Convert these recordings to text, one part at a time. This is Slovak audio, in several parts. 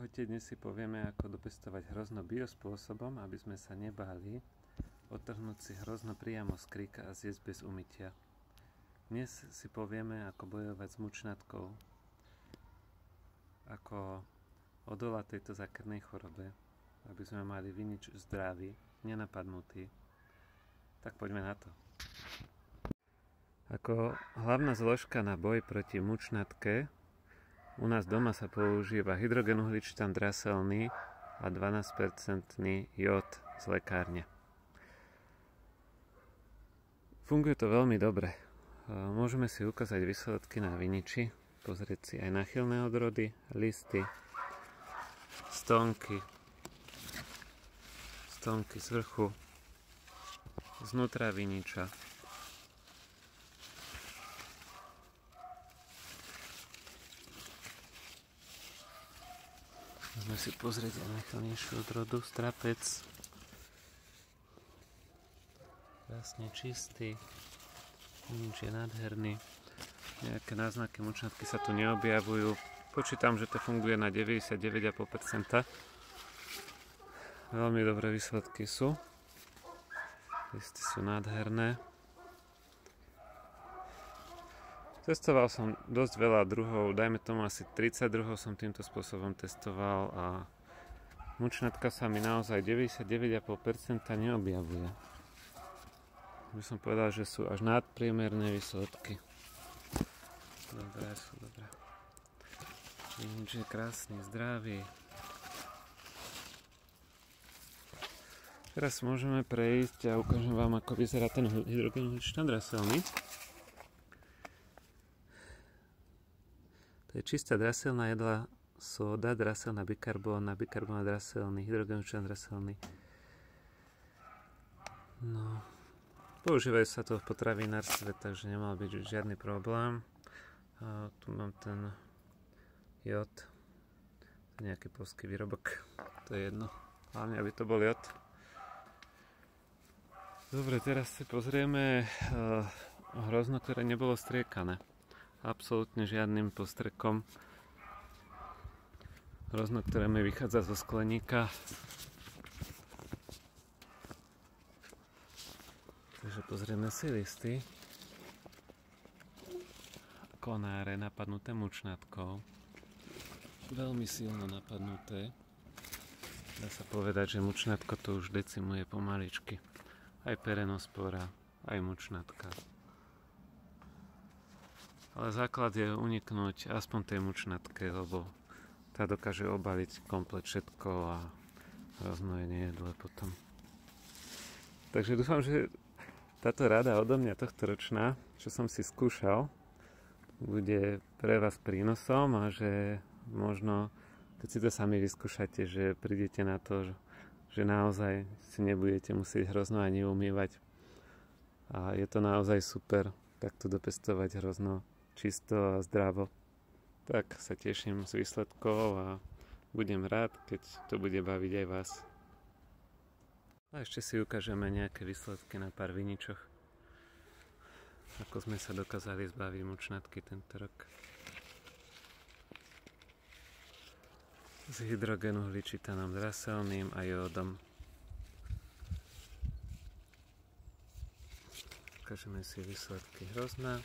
Ahojte, dnes si povieme, ako dopestovať hrozno biospôsobom, aby sme sa nebáli odtrhnúť si hrozno priamo z kríka a zjesť bez umytia. Dnes si povieme, ako bojovať s mučnatkou, ako odolať tejto zákernej chorobe, aby sme mali vinič zdravý, nenapadnutý. Tak poďme na to. Ako hlavná zložka na boj proti mučnatke u nás doma sa používa hydrogenuhličitan draselný a 12% jód z lekárne. Funguje to veľmi dobre. Môžeme si ukázať výsledky na viniči, pozrieť si aj náchylné odrody, listy, stonky z vrchu, znútra viniča. Môžeme si pozrieť aj náchylnejšiu odrodu, strapec. Krásne čistý, vinič je nádherný. Nejaké náznaky mučnatky sa tu neobjavujú. Počítam, že to funguje na 99,5%. Veľmi dobré výsledky sú. Listy sú nádherné. Testoval som dosť veľa druhov, dajme tomu asi 30 druhov som týmto spôsobom testoval a mučnatka sa mi naozaj 99,5% neobjavuje. By som povedal, že sú až nadpriemerné výsledky. Dobré sú, dobré. Vinič je krásny, zdravý. Teraz môžeme prejsť a ukážem vám, ako vyzerá ten hydrogenuhličitan draselný. To je čistá draselná jedlá sóda, draselná bikarbóna, bikarbóna draselný, hydrogenuhličitan draselný. No, používajú sa to v potravinárstve, takže nemal byť žiadny problém. A tu mám ten jód, nejaký poľský výrobok, to je jedno, hlavne aby to bol jód. Dobre, teraz si pozrieme hrozno, ktoré nebolo striekané. Absolútne žiadnym postrekom. Hrozno, ktoré mi vychádza zo skleníka. Takže pozrieme si listy. Konáre napadnuté mučnatkou. Veľmi silno napadnuté. Dá sa povedať, že mučnatko to už decimuje pomaličky. Aj perenospora, aj mučnatka. Ale základ je uniknúť aspoň tej mučnatke, lebo tá dokáže obaliť komplet všetko a hrozno je nejedle potom. Takže dúfam, že táto rada odo mňa tohto ročná, čo som si skúšal, bude pre vás prínosom a že možno, keď si to sami vyskúšate, že prídete na to, že naozaj si nebudete musieť hrozno ani umývať. A je to naozaj super takto dopestovať hrozno čisto a zdravo. Tak sa teším z výsledkov a budem rád, keď to bude baviť aj vás. A ešte si ukážeme nejaké výsledky na pár viničoch. Ako sme sa dokázali zbaviť mučnatky tento rok. S hydrogenuhličitanom draselným a jódom. Ukážeme si výsledky hrozna.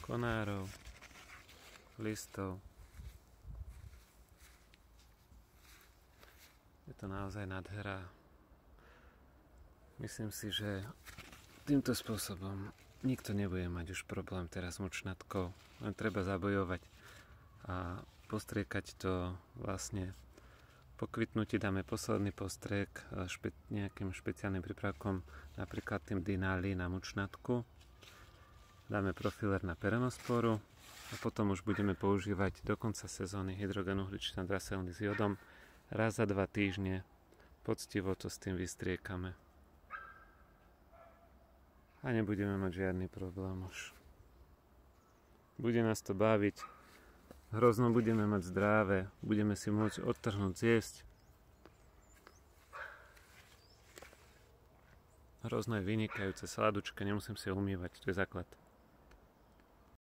Konárov, listov. Je to naozaj nádhera. Myslím si, že týmto spôsobom nikto nebude mať už problém teraz s mučnatkou. Len treba zabojovať a postriekať to vlastne. Po kvitnutí dáme posledný postriek nejakým špeciálnym prípravkom, napríklad tým Dinali na mučnatku. Dáme profiler na perenosporu a potom už budeme používať do konca sezóny hydrogenuhličitan draselný s jódom. Raz za 2 týždne poctivo to s tým vystriekame. A nebudeme mať žiadny problém už. Bude nás to baviť. Hrozno budeme mať zdravé. Budeme si môcť odtrhnúť, zjesť. Hrozno je vynikajúce, sladučka, nemusím si ho umývať, to je základ.